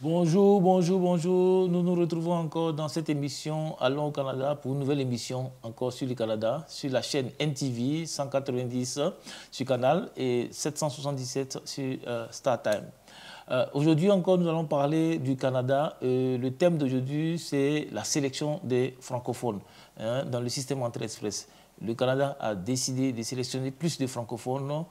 Bonjour, bonjour, bonjour. Nous nous retrouvons encore dans cette émission Allons au Canada pour une nouvelle émission encore sur le Canada, sur la chaîne NTV 190 sur Canal et 777 sur StarTime. Aujourd'hui encore, nous allons parler du Canada. Le thème d'aujourd'hui, c'est la sélection des francophones dans le système Entrée Express. Le Canada a décidé de sélectionner plus de francophones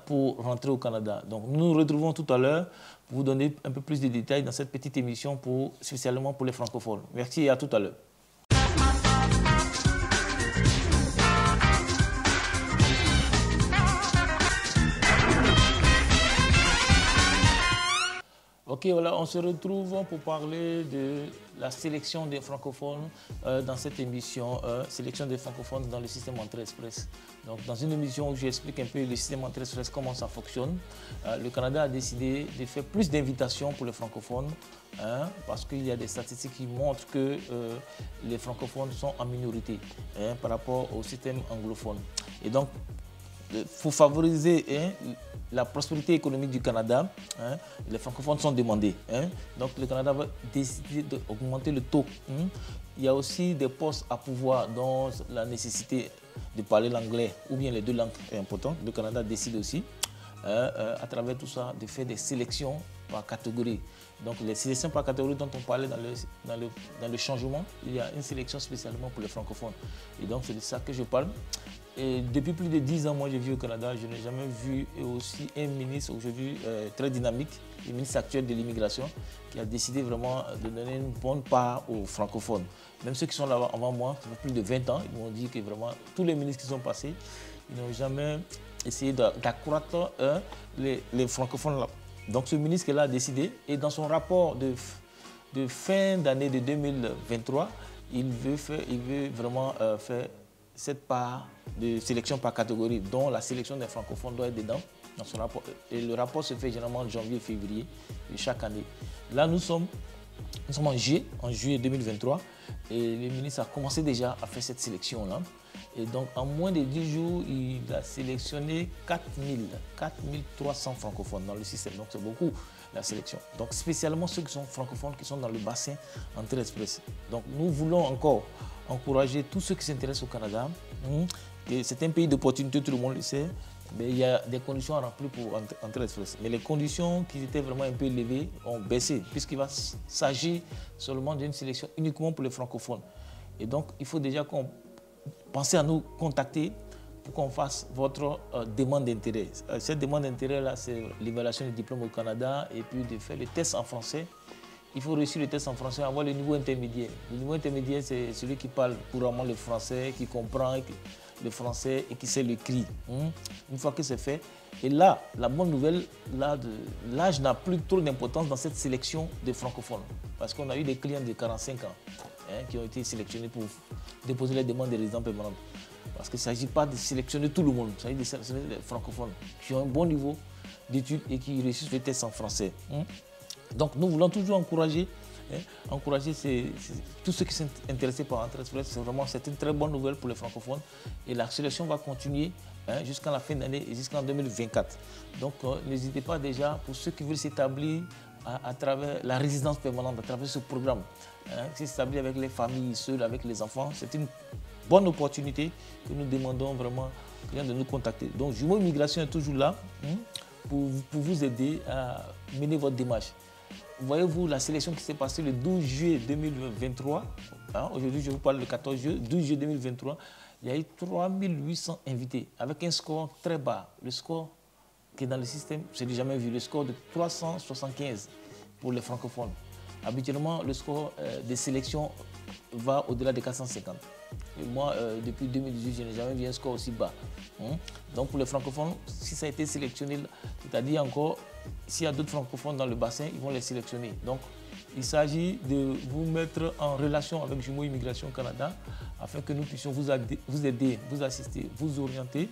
pour rentrer au Canada. Donc nous nous retrouvons tout à l'heure pour vous donner un peu plus de détails dans cette petite émission spécialement pour les francophones. Merci et à tout à l'heure. Ok, voilà, on se retrouve pour parler de la sélection des francophones dans cette émission, sélection des francophones dans le système Entrée Express. Donc, dans une émission où j'explique un peu le système Entrée Express, comment ça fonctionne, le Canada a décidé de faire plus d'invitations pour les francophones parce qu'il y a des statistiques qui montrent que les francophones sont en minorité par rapport au système anglophone. Et donc, pour favoriser la prospérité économique du Canada, les francophones sont demandés. Donc le Canada va décider d'augmenter le taux. Il y a aussi des postes à pouvoir dont la nécessité de parler l'anglais ou bien les deux langues est importante. Le Canada décide aussi, à travers tout ça, de faire des sélections par catégorie. Donc les sélections par catégorie dont on parlait dans le changement, il y a une sélection spécialement pour les francophones. Et donc c'est de ça que je parle. Et depuis plus de 10 ans, moi j'ai vu au Canada, je n'ai jamais vu aussi un ministre aujourd'hui très dynamique, le ministre actuel de l'immigration, qui a décidé vraiment de donner une bonne part aux francophones. Même ceux qui sont là avant moi, ça fait plus de 20 ans, ils m'ont dit que vraiment tous les ministres qui sont passés, ils n'ont jamais essayé d'accroître les francophones là. Donc ce ministre qui a décidé, et dans son rapport de fin d'année de 2023, il veut vraiment faire cette part de sélection par catégorie, dont la sélection des francophones doit être dedans dans son rapport. Et le rapport se fait généralement en janvier et février de chaque année. Là, nous sommes en juillet 2023, et le ministre a commencé déjà à faire cette sélection-là. Et donc, en moins de 10 jours, il a sélectionné 4300 francophones dans le système. Donc, c'est beaucoup la sélection. Donc, spécialement ceux qui sont francophones, qui sont dans le bassin Entrée Express. Donc, nous voulons encore encourager tous ceux qui s'intéressent au Canada. C'est un pays d'opportunité, tout le monde le sait. Mais il y a des conditions à remplir pour Entrée Express. Mais les conditions qui étaient vraiment un peu élevées ont baissé, puisqu'il va s'agir seulement d'une sélection uniquement pour les francophones. Et donc, il faut déjà qu'on pense à nous contacter pour qu'on fasse votre demande d'intérêt. Cette demande d'intérêt-là, c'est l'évaluation du diplôme au Canada et puis de faire le test en français. Il faut réussir le test en français, avoir le niveau intermédiaire. Le niveau intermédiaire, c'est celui qui parle couramment le français, qui comprend le français et qui sait l'écrit. Une fois que c'est fait, et là, la bonne nouvelle, l'âge n'a plus trop d'importance dans cette sélection des francophones. Parce qu'on a eu des clients de 45 ans qui ont été sélectionnés pour déposer les demandes de résidence permanente. Parce qu'il ne s'agit pas de sélectionner tout le monde, il s'agit de sélectionner les francophones qui ont un bon niveau d'études et qui réussissent le test en français. Donc nous voulons toujours encourager tous ceux qui sont intéressés par Entrée Express. C'est une très bonne nouvelle pour les francophones. Et la sélection va continuer jusqu'à la fin d'année et jusqu'en 2024. Donc n'hésitez pas déjà, pour ceux qui veulent s'établir à travers la résidence permanente, à travers ce programme, s'établir avec les familles, seuls, avec les enfants, c'est une bonne opportunité que nous demandons vraiment de nous contacter. Donc Jumeaux Immigration est toujours là pour vous aider à mener votre démarche. Voyez-vous la sélection qui s'est passée le 12 juillet 2023, aujourd'hui je vous parle le 14 juillet, 12 juillet 2023, il y a eu 3800 invités avec un score très bas. Le score qui est dans le système, je n'ai jamais vu, le score de 375 pour les francophones. Habituellement, le score des sélections va au-delà de 450. Et moi, depuis 2018, je n'ai jamais vu un score aussi bas. Donc pour les francophones, si ça a été sélectionné, c'est-à-dire encore, s'il y a d'autres francophones dans le bassin, ils vont les sélectionner. Donc il s'agit de vous mettre en relation avec Jumeaux Immigration Canada afin que nous puissions vous aider, vous assister, vous orienter,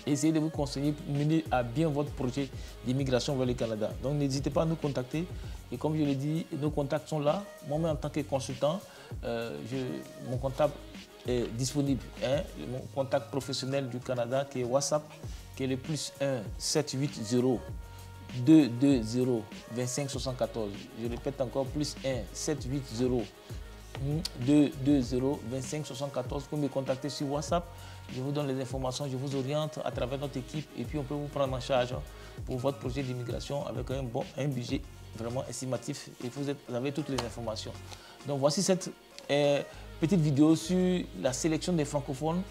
essayer de vous conseiller pour mener à bien votre projet d'immigration vers le Canada. Donc n'hésitez pas à nous contacter. Et comme je l'ai dit, nos contacts sont là. Moi-même en tant que consultant, mon comptable est disponible. Mon contact professionnel du Canada qui est WhatsApp, qui est le +1 780 220 25 74. Je répète encore, plus 1 780 220 25 74. Vous pouvez me contacter sur WhatsApp. Je vous donne les informations, je vous oriente à travers notre équipe et puis on peut vous prendre en charge pour votre projet d'immigration avec un budget vraiment estimatif et vous avez toutes les informations. Donc voici cette petite vidéo sur la sélection des francophones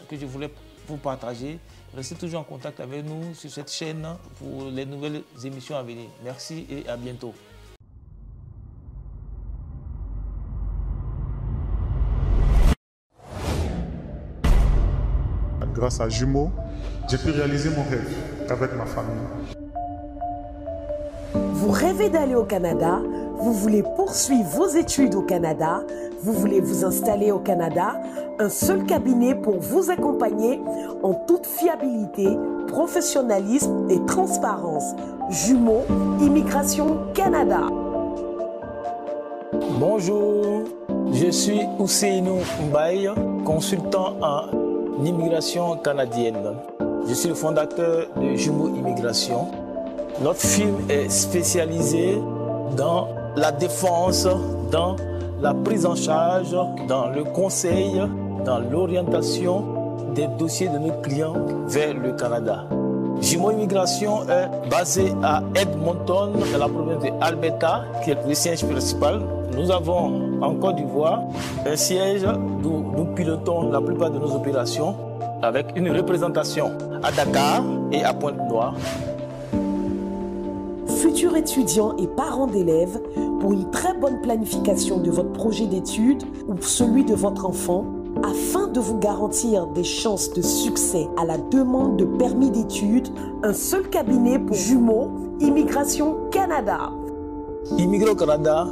que je voulais vous partager. Restez toujours en contact avec nous sur cette chaîne pour les nouvelles émissions à venir. Merci et à bientôt. Grâce à Jumeaux, j'ai pu réaliser mon rêve avec ma famille. Vous rêvez d'aller au Canada, vous voulez poursuivre vos études au Canada, vous voulez vous installer au Canada, un seul cabinet pour vous accompagner en toute fiabilité, professionnalisme et transparence. Jumeaux, Immigration Canada. Bonjour, je suis Ousseinou Mbaye, consultant en immigration canadienne. Je suis le fondateur de Jumeaux Immigration. Notre firme est spécialisée dans la défense, dans la prise en charge, dans le conseil, dans l'orientation des dossiers de nos clients vers le Canada. Jumeaux Immigration est basé à Edmonton, dans la province de Alberta, qui est le siège principal. Nous avons en Côte d'Ivoire un siège d'où nous pilotons la plupart de nos opérations avec une représentation à Dakar et à Pointe-Noire. Futurs étudiants et parents d'élèves, pour une très bonne planification de votre projet d'études ou celui de votre enfant, afin de vous garantir des chances de succès à la demande de permis d'études, un seul cabinet pour Jumeaux, Immigration Canada. Immigrer au Canada,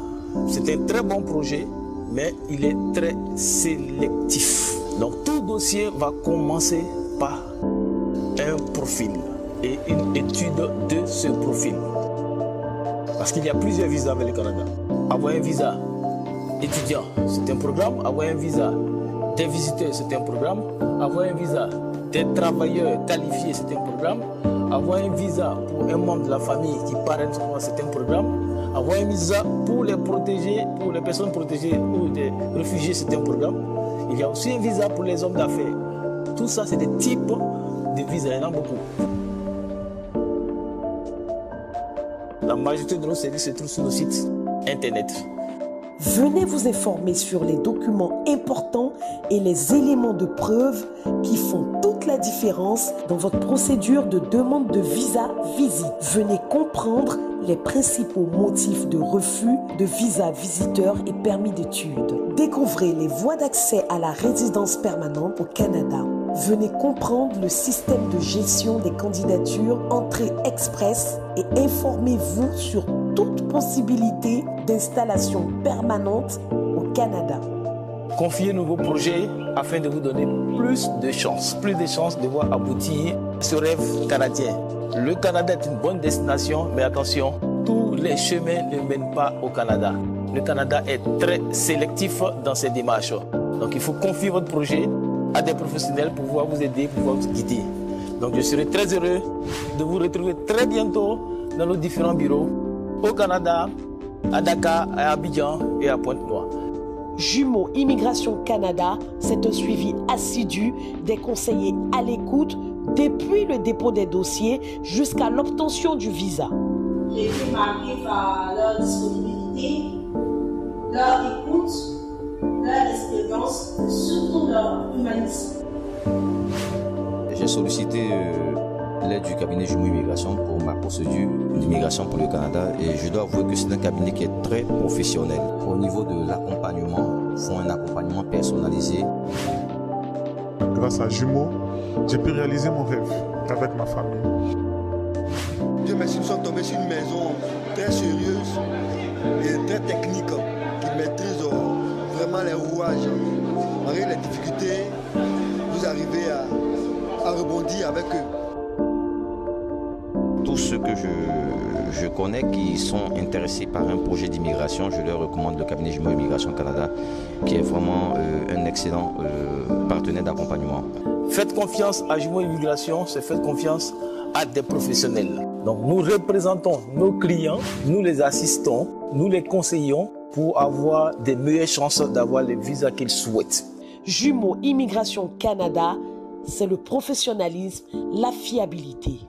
c'est un très bon projet, mais il est très sélectif. Donc tout dossier va commencer par un profil et une étude de ce profil. Parce qu'il y a plusieurs visas avec le Canada. Avoir un visa étudiant, c'est un programme. Avoir un visa des visiteurs, c'est un programme. Avoir un visa des travailleurs qualifiés, c'est un programme. Avoir un visa pour un membre de la famille qui parraine, c'est un programme. Avoir un visa pour les protégés, pour les personnes protégées ou des réfugiés, c'est un programme. Il y a aussi un visa pour les hommes d'affaires. Tout ça, c'est des types de visas. Il y en a beaucoup. La majorité de nos services se trouvent sur nos sites internet. Venez vous informer sur les documents importants et les éléments de preuve qui font toute la différence dans votre procédure de demande de visa-visite. Venez comprendre les principaux motifs de refus de visa visiteur et permis d'études. Découvrez les voies d'accès à la résidence permanente au Canada. Venez comprendre le système de gestion des candidatures entrée express et informez-vous sur toute possibilité d'installation permanente au Canada. Confiez-nous vos projets afin de vous donner plus de chances de voir aboutir ce rêve canadien. Le Canada est une bonne destination, mais attention, tous les chemins ne mènent pas au Canada. Le Canada est très sélectif dans ses démarches. Donc il faut confier votre projet à des professionnels pour pouvoir vous aider, pour pouvoir vous guider. Donc je serai très heureux de vous retrouver très bientôt dans nos différents bureaux au Canada, à Dakar, à Abidjan et à Pointe-Noire. Jumeaux Immigration Canada, c'est un suivi assidu des conseillers à l'écoute depuis le dépôt des dossiers jusqu'à l'obtention du visa. J'ai été marquée par leur disponibilité, leur écoute, leur expérience, surtout leur humanisme. J'ai sollicité l'aide du cabinet Jumeaux Immigration pour ma procédure d'immigration pour le Canada et je dois avouer que c'est un cabinet qui est très professionnel. Au niveau de l'accompagnement, ils font un accompagnement personnalisé. Grâce à Jumeaux, j'ai pu réaliser mon rêve avec ma famille. Dieu merci, nous sommes tombés sur une maison très sérieuse et très technique qui maîtrise vraiment les rouages. Malgré les difficultés, vous arrivez à rebondir avec eux. Tous ceux que je connais qui sont intéressés par un projet d'immigration, je leur recommande le cabinet Jumeaux Immigration Canada, qui est vraiment un excellent partenaire d'accompagnement. Faites confiance à Jumeaux Immigration, c'est faites confiance à des professionnels. Donc nous représentons nos clients, nous les assistons, nous les conseillons pour avoir des meilleures chances d'avoir les visas qu'ils souhaitent. Jumeaux Immigration Canada, c'est le professionnalisme, la fiabilité.